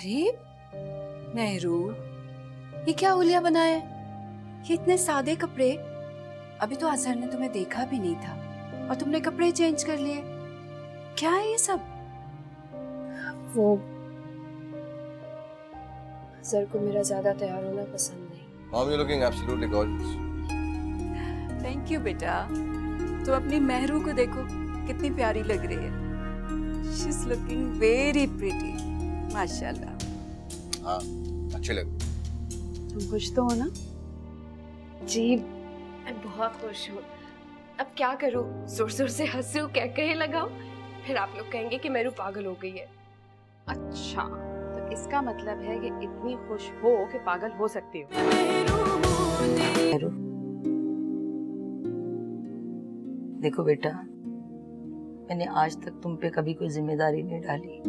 अरे मेहरू, ये क्या हुलिया बनाया है? ये इतने सादे कपड़े, अभी तो अजहर ने तुम्हें देखा भी नहीं था और तुमने कपड़े चेंज कर लिए। क्या है ये सब? वो अजहर को मेरा ज्यादा तैयार होना पसंद नहीं। Mom, you're looking absolutely gorgeous. Thank you बेटा। तुम अपनी मेहरू को देखो, कितनी प्यारी लग रही है। She is looking very pretty, माशाल्लाह। हाँ, अच्छे लग। तुम खुश तो हो ना? जी, मैं बहुत खुश हूँ। अब क्या करूँ? जोर जोर से हंसूं, क्या कहे लगाऊं? फिर आप लोग कहेंगे कि मेरू पागल हो गई है। अच्छा, तो इसका मतलब है कि इतनी खुश हो कि पागल हो सकती हो। देखो बेटा, मैंने आज तक तुम पे कभी कोई जिम्मेदारी नहीं डाली,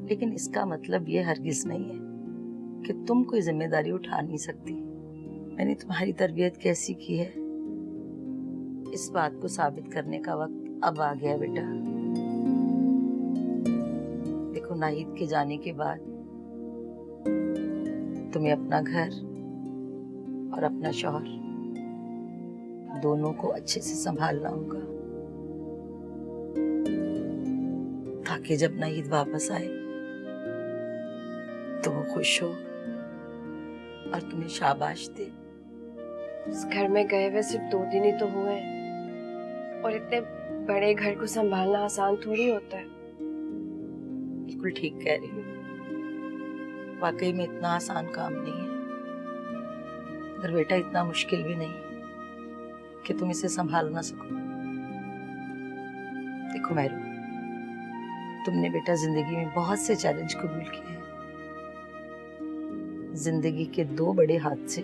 लेकिन इसका मतलब ये हरगिज नहीं है कि तुम कोई जिम्मेदारी उठा नहीं सकती। मैंने तुम्हारी तरबियत कैसी की है, इस बात को साबित करने का वक्त अब आ गया बेटा। देखो, नाहिद के जाने के बाद तुम्हें अपना घर और अपना शौहर दोनों को अच्छे से संभालना होगा, ताकि जब नाहिद वापस आए तो वो खुश हो और तुम्हें शाबाश दे। उस घर में गए हुए सिर्फ 2 दिन ही तो हुए हैं, और इतने बड़े घर को संभालना आसान थोड़ी होता है। बिल्कुल ठीक कह रही हो, वाकई में इतना आसान काम नहीं है, मगर बेटा इतना मुश्किल भी नहीं कि तुम इसे संभाल ना सको। देखो मेहरू, तुमने बेटा जिंदगी में बहुत से चैलेंज कबूल किए हैं। जिंदगी के 2 बड़े हादसे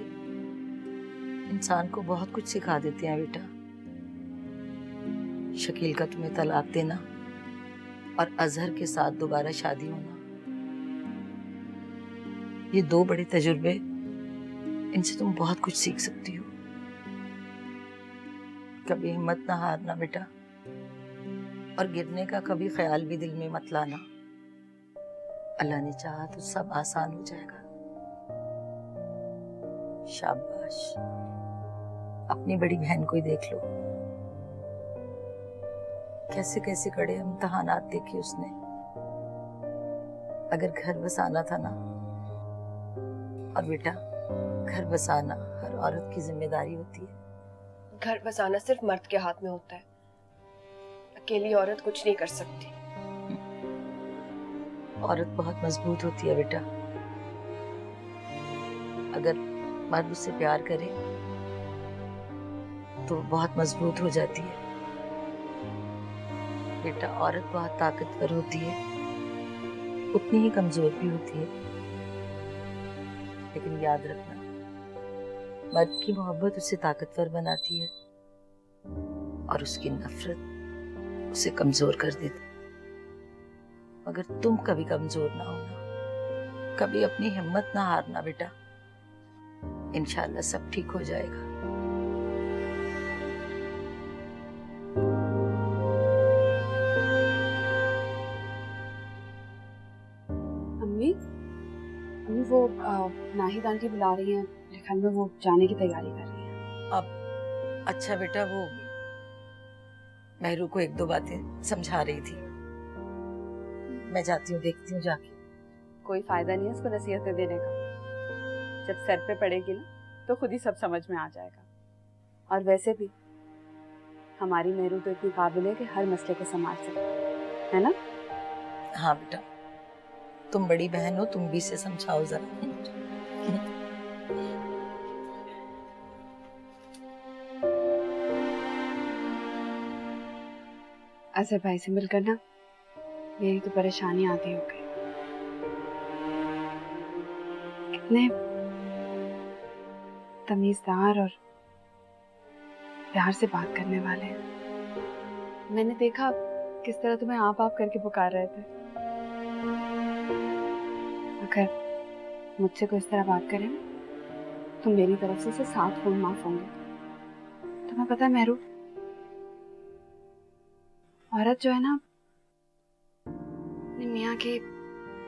इंसान को बहुत कुछ सिखा देते हैं बेटा। शकील का तुम्हें तलाक देना और अजहर के साथ दोबारा शादी होना, ये 2 बड़े तजुर्बे, इनसे तुम बहुत कुछ सीख सकती हो। कभी हिम्मत ना हारना बेटा, और गिरने का कभी ख्याल भी दिल में मत लाना। अल्लाह ने चाहा तो सब आसान हो जाएगा। शाबाश। अपनी बड़ी बहन को ही देख लो, कैसे कैसे कड़े इम्तिहानात देखे उसने। अगर घर बसाना था ना, और बेटा घर बसाना हर औरत की जिम्मेदारी होती है। घर बसाना सिर्फ मर्द के हाथ में होता है, अकेली औरत कुछ नहीं कर सकती। औरत बहुत मजबूत होती है बेटा। अगर मर्द उससे प्यार करे तो बहुत मजबूत हो जाती है। बेटा, औरत बहुत ताकतवर होती है, उतनी ही कमजोर भी होती है, लेकिन याद रखना, मर्द की मोहब्बत उसे ताकतवर बनाती है और उसकी नफरत उसे कमजोर कर देती है। मगर तुम कभी कमजोर ना होना, कभी अपनी हिम्मत ना हारना बेटा। इंशाल्लाह सब ठीक हो जाएगा। अम्मी, अम्मी वो नाहिद आंटी बुला रही हैं, मेरे ख्याल में वो जाने की तैयारी कर रही हैं। अब अच्छा बेटा, वो मेहरू को 1-2 बातें समझा रही थी, मैं जाती हूँ, देखती हूँ जाके। कोई फायदा नहीं है उसको नसीहतें देने का, जब सर पे पड़ेगी ना तो खुद ही सब समझ में आ जाएगा। और वैसे भी हमारी मेहरू तो इतनी काबिल है कि हर मसले को संभाल सकती है ना। हाँ बेटा, तुम बड़ी बहन हो, तुम भी इसे समझाओ जरा। अजहर भाई से मिलकर ना मेरी तो परेशानी आती हो गई। कितने तमीजदार और प्यार से बात करने वाले हैं। मैंने देखा किस तरह तुम्हें आप करके पुकार रहे थे। अगर मुझसे कोई इस तरह बात करे तो मेरी तरफ से उसे 7 खून माफ होंगे। तुम्हें पता है मेहरू, औरत जो है ना, अपने मियाँ की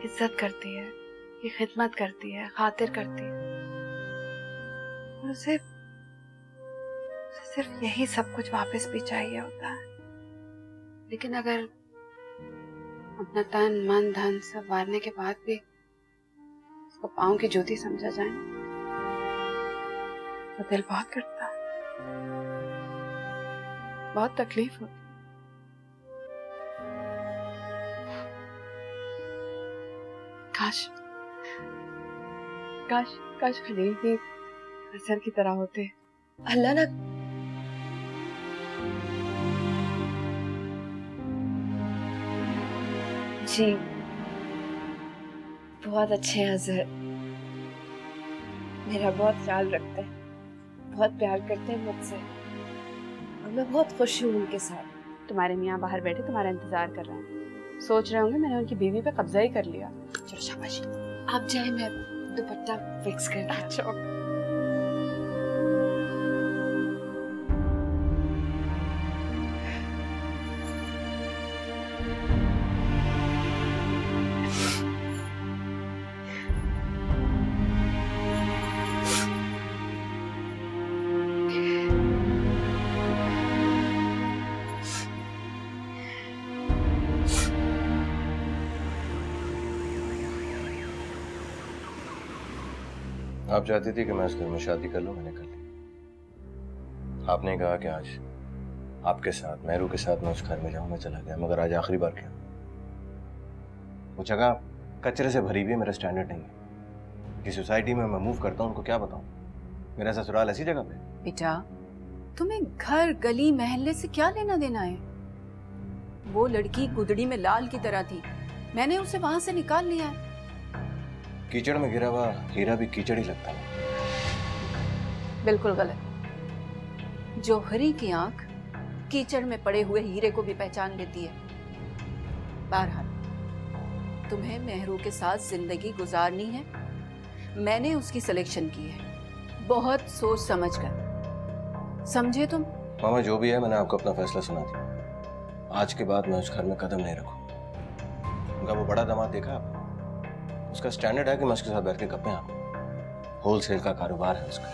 इज्जत करती है, ये खिदमत करती है, खातिर करती है, और उसे सिर्फ यही सब कुछ वापस भी चाहिए होता है। लेकिन अगर अपना तन मन धन सब वारने के बाद भी उसको पाँव की ज्योति समझा जाए तो दिल बहुत करता है, बहुत तकलीफ होती। काश काश काश खलील भी असर की तरह होते। अल्लाह ना जी, बहुत अच्छे हैं अजहर, मेरा बहुत ख्याल रखते हैं, बहुत प्यार करते हैं मुझसे, और मैं बहुत खुश हूँ उनके साथ। तुम्हारे मियाँ बाहर बैठे तुम्हारा इंतजार कर रहे हैं, सोच रहे होंगे मैंने उनकी बीवी पे कब्जा ही कर लिया। चलो शाबाशी, आप जाए, मैं दुपट्टा फिक्स कर रही हूँ। अच्छा आप चाहती थी कि मैं इस घर में शादी कर लूं, मैंने कर ली। आपने कहा कि आज आपके साथ, मेहरू के साथ मैं उस घर में जाऊं, मैं चला गया। मगर आज आखिरी बार क्या, वो जगह कचरे से भरी हुई है, मेरा स्टैंडर्ड नहीं है। कि सोसाइटी में मैं मूव करता हूं, उनको क्या बताऊं मेरा ससुराल ऐसी जगह पे। बेटा, तुम्हें घर गली मोहल्ले से क्या लेना देना है? वो लड़की गुदड़ी में लाल की तरह थी, मैंने उसे वहां से निकाल लिया है। कीचड़ में गिरा हुआ हीरा भी कीचड़ ही लगता है। बिल्कुल गलत। जौहरी की आंख कीचड़ में पड़े हुए हीरे को भी पहचान लेती है। बहरहाल, तुम्हें मेहरू के साथ जिंदगी गुजारनी है, मैंने उसकी सिलेक्शन की है, बहुत सोच समझ कर। समझे तुम? मामा जो भी है, मैंने आपको अपना फैसला सुना दिया। आज के बाद मैं उस घर में कदम नहीं रखूं। उनका वो बड़ा दामाद देखा आपने? उसका स्टैंडर्ड है कि मैं उसके साथ बैठ के गप्पे हाँकूं। होलसेल का कारोबार है उसका।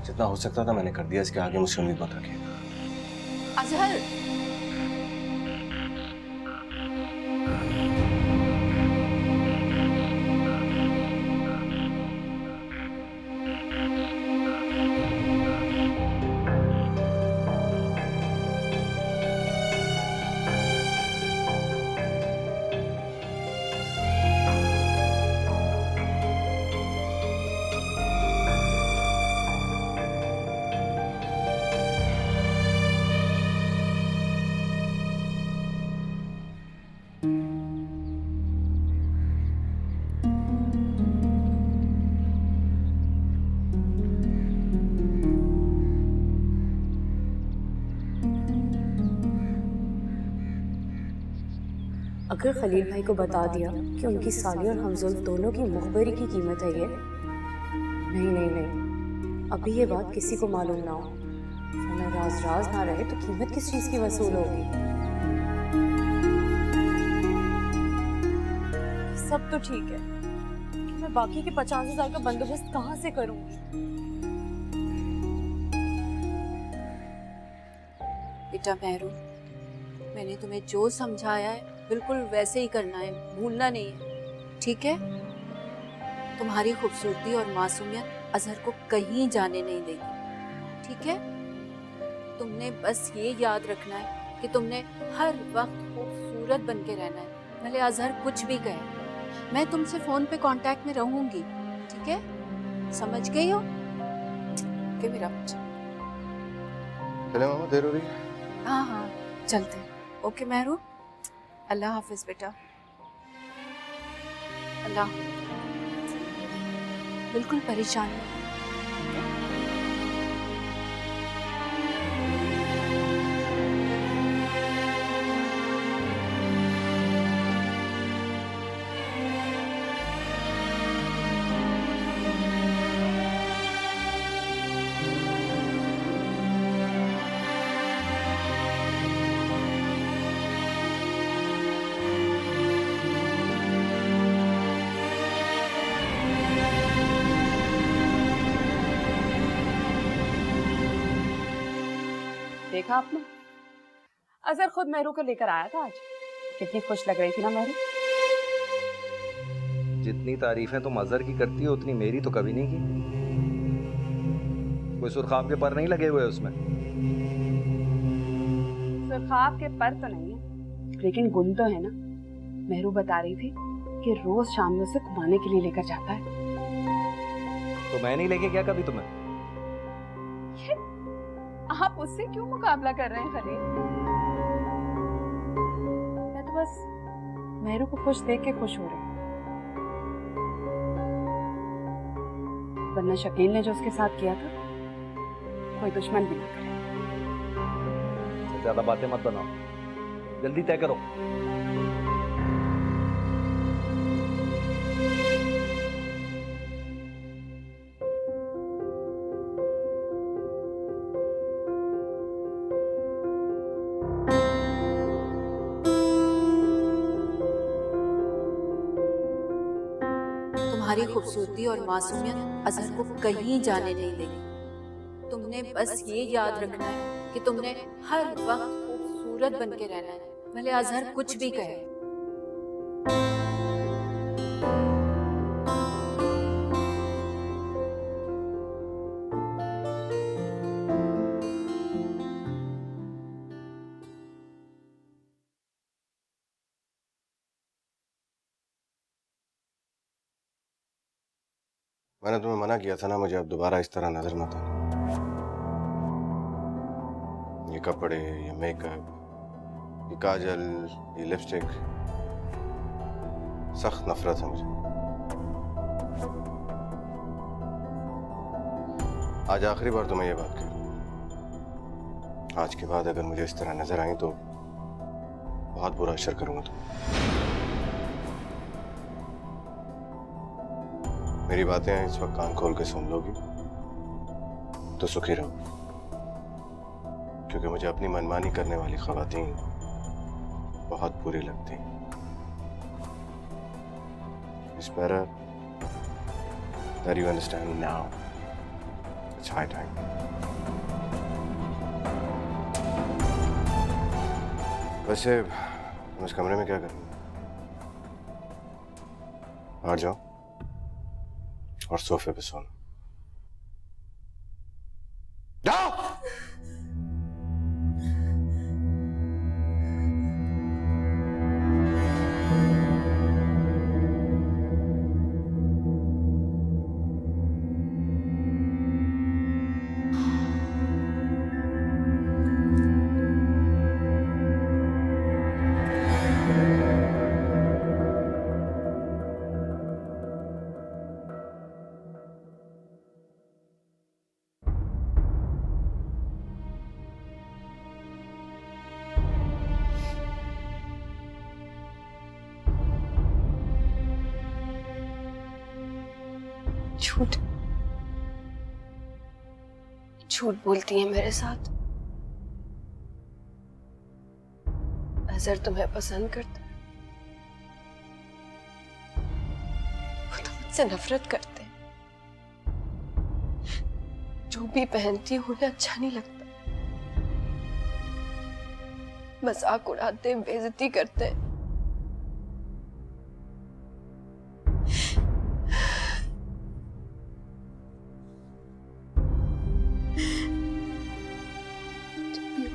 जितना हो सकता था मैंने कर दिया, इसके आगे मुझसे उम्मीद मत रखिए। अजहर, अगर खलील भाई को बता दिया कि उनकी साली और हमजुल्फ दोनों की मुखबरी की कीमत है ये, नहीं नहीं नहीं, अभी ये बात किसी को मालूम ना हो, वरना राज राज ना रहे तो कीमत किस चीज की वसूल होगी। सब तो ठीक है कि मैं बाकी के 50,000 का बंदोबस्त कहाँ से करूंगी? बेटा मेहरू, मैंने तुम्हें जो समझाया है बिल्कुल वैसे ही करना है, भूलना नहीं है, ठीक है? तुम्हारी खूबसूरती और मासूमियत अजहर को कहीं जाने नहीं देगी, ठीक है? तुमने बस ये याद रखना है कि तुमने हर वक्त खूबसूरत बन के रहना है, भले अजहर कुछ भी कहे। मैं तुमसे फोन पे कांटेक्ट में रहूंगी, ठीक है? समझ गई हो? कि मेरा बच्चा। चले मामा, देर हो रही है। हाँ हाँ, चलते हैं। ओके मेहरू, अल्लाह हाफिज बेटा। अल्लाह। बिल्कुल परेशान नहीं। देखा आपने, अजहर खुद मेहरू को लेकर आया था आज। कितनी खुश लग रही थी ना मेहरू। जितनी तारीफें तुम अजहर की करती हो उतनी मेरी तो कभी नहीं की। कोई सुरखाब के पर नहीं लगे हुए उसमें। सुरखाब के पर तो नहीं है, लेकिन गुण तो है ना। मेहरू बता रही थी कि रोज शाम में उसे घुमाने के लिए लेकर जाता है। तो मैं नहीं लेके गया कभी तुम्हें? आप उससे क्यों मुकाबला कर रहे हैं खलील? मैं तो बस मेहरू को खुश देख के खुश हो रही हूँ। वरना शकील ने जो उसके साथ किया था कोई दुश्मन भी ना करे। ज्यादा बातें मत बनाओ, जल्दी तय करो। तुम्हारी खूबसूरती और मासूमियत अजहर को कहीं जाने नहीं देगी। तुमने बस ये याद रखना है कि तुमने हर वक्त खूबसूरत बन के रहना है, भले अजहर कुछ भी कहे। मैंने तुम्हें मना किया था ना, मुझे अब दोबारा इस तरह नजर मत आना। ये कपड़े, ये मेकअप, ये काजल, ये लिपस्टिक, सख्त नफरत है मुझे। आज आखिरी बार तुम्हें ये बात कह रहा हूं। आज के बाद अगर मुझे इस तरह नजर आई तो बहुत बुरा असर करूंगा तुम्हें। मेरी बातें इस वक्त कान खोल के सुन लोगी तो सुखी रहो, क्योंकि मुझे अपनी मनमानी करने वाली खवातीन बहुत बुरी लगती हैं। It's better that you understand now. It's high time. वैसे तुम इस कमरे में क्या कर रही हो? बाहर जाओ और सोफे पे सोना। जाओ। झूठ झूठ बोलती है मेरे साथ। अजहर तुम्हें पसंद करता है, वो तो मुझसे नफरत करते हैं। जो भी पहनती हूँ उन्हें अच्छा नहीं लगता, मजाक उड़ाते हैं, बेइज्जती करते हैं।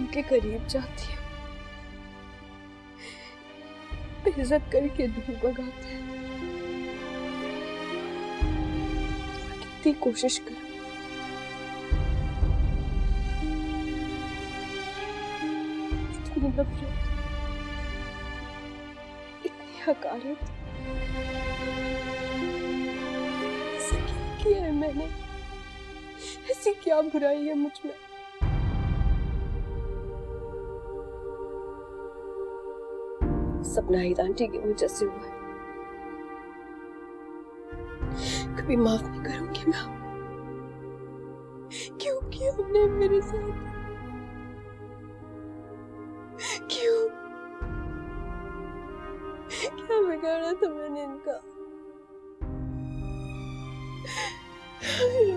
के करीब जाती हूँ, बेइज्जत करके दूर भगाते हैं। कितनी कोशिश करूं, इतनी नफरत, इतनी हकारत, ऐसा क्या किया है मैंने? ऐसी क्या बुराई है मुझ में? सब नाहिद आंटी की वजह से हुआ है। कभी माफ नहीं करूंगी मैं। क्यों किया हमने मेरे साथ? क्यों? क्या बिगाड़ा था मैंने इनका?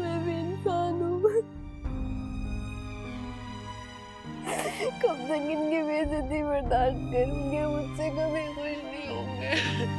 मैं भी इंसान हूँ। कब तक इनकी बेइज्जती बर्दाश्त करूंगी, मुझसे कभी खुश नहीं होंगे।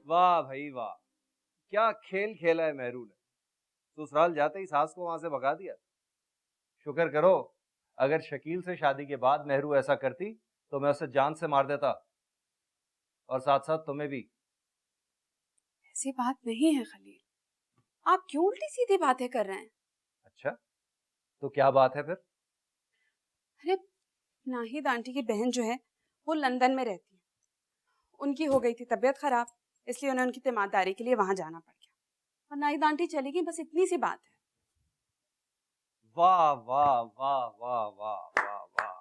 वाह भाई वाह, क्या खेल खेला है मेहरू ने। ससुराल जाते ही सास को वहां से भगा दिया। शुक्र करो, अगर शकील से शादी के बाद मेहरू ऐसा करती तो मैं उसे जान से मार देता, और साथ साथ तुम्हें भी। ऐसी बात नहीं है खलील, आप क्यों उल्टी सीधी बातें कर रहे हैं? अच्छा, तो क्या बात है फिर? अरे नाहिद आंटी की बहन जो है वो लंदन में रहती है, उनकी हो गई थी तबीयत खराब, इसलिए उन्हें उनकी तीमारदारी के लिए वहां जाना पड़ गया और नाहिद आंटी चली गई, बस इतनी सी बात है। वाह वाह वाह वाह वाह वाह वाह,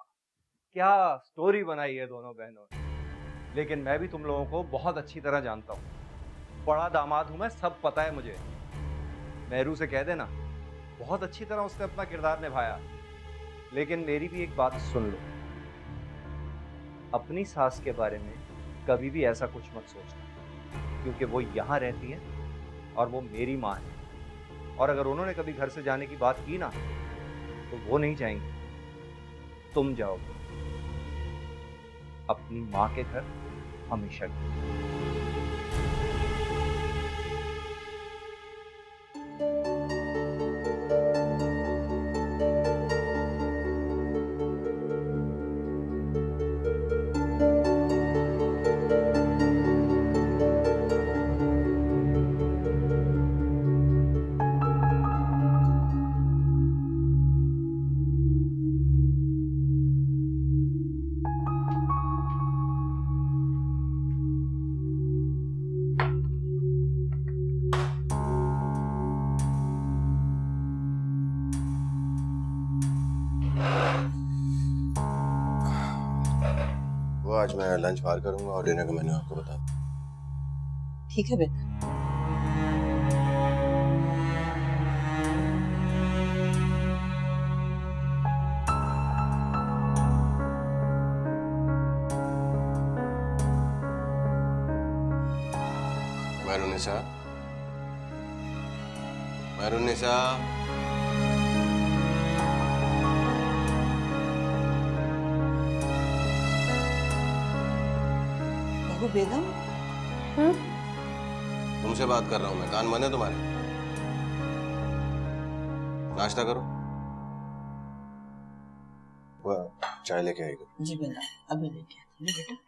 क्या स्टोरी बनाई है दोनों बहनों ने। लेकिन मैं भी तुम लोगों को बहुत अच्छी तरह जानता हूँ, बड़ा दामाद हूं मैं, सब पता है मुझे। मेहरू से कह देना, बहुत अच्छी तरह उसने अपना किरदार निभाया। लेकिन मेरी भी एक बात सुन लो, अपनी सास के बारे में कभी भी ऐसा कुछ मत सोचना, क्योंकि वो यहाँ रहती है और वो मेरी माँ है। और अगर उन्होंने कभी घर से जाने की बात की ना, तो वो नहीं जाएंगी, तुम जाओगे अपनी माँ के घर हमेशा के लिए। वो आज मैं लंच बाहर करूंगा और डिनर का मेन्यू आपको बता दूं। ठीक है बेटा। महरुनिसा, महरुनिसा, बहू बेगम, तुमसे बात कर रहा हूँ मैं, कान बंद है तुम्हारे? नाश्ता करो, वो चाय लेके आएगा। जी बेटा, अभी लेके आती हूँ बेटा।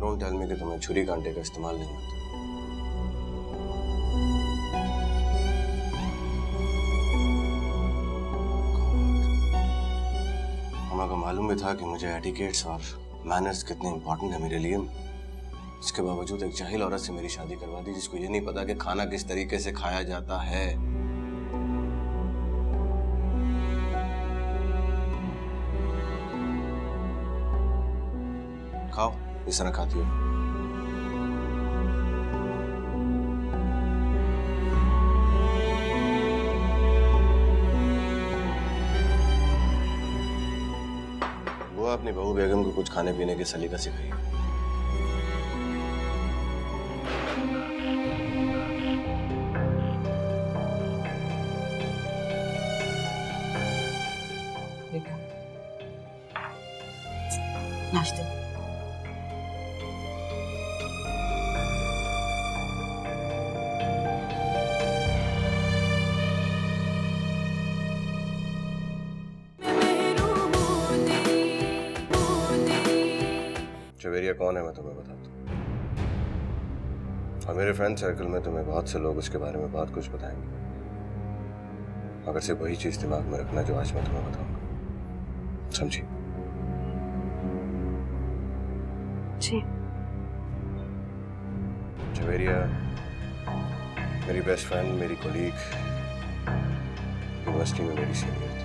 डोंट टेल मी कि तुम्हें छुरी कांटे का इस्तेमाल नहीं आता। हमें को मालूम भी था कि मुझे एटिकेट्स और मैनर्स कितने इंपॉर्टेंट है मेरे लिए। इसके बावजूद एक जाहिल औरत से मेरी शादी करवा दी, जिसको ये नहीं पता कि खाना किस तरीके से खाया जाता है। खाओ, इस तरह खाती हो। वो अपनी बहू बेगम को कुछ खाने पीने की सलीका सिखाई। बेटा, नाश्ते जवेरिया कौन है मैं तुम्हें बताता हूँ। और मेरे फ्रेंड सर्कल में तुम्हें बहुत से लोग उसके बारे में बहुत कुछ बताएंगे, मगर सिर्फ वही चीज दिमाग में रखना जो आज मैं तुम्हें बताऊंगा, समझी? जी। जवेरिया मेरी बेस्ट फ्रेंड, मेरी कोलीग, यूनिवर्सिटी में मेरी सीनियर थी।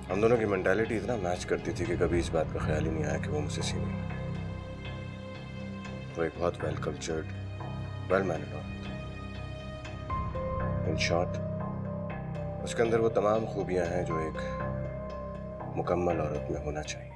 हम दोनों की मेंटालिटी इतना मैच करती थी कि कभी इस बात का ख्याल ही नहीं आया कि वो मुझसे सीनियर है। वो एक बहुत वेल कल्चर्ड, वेल मैनर्ड औरत। इन शॉर्ट, उसके अंदर वो तमाम खूबियां हैं जो एक मुकम्मल औरत में होना चाहिए।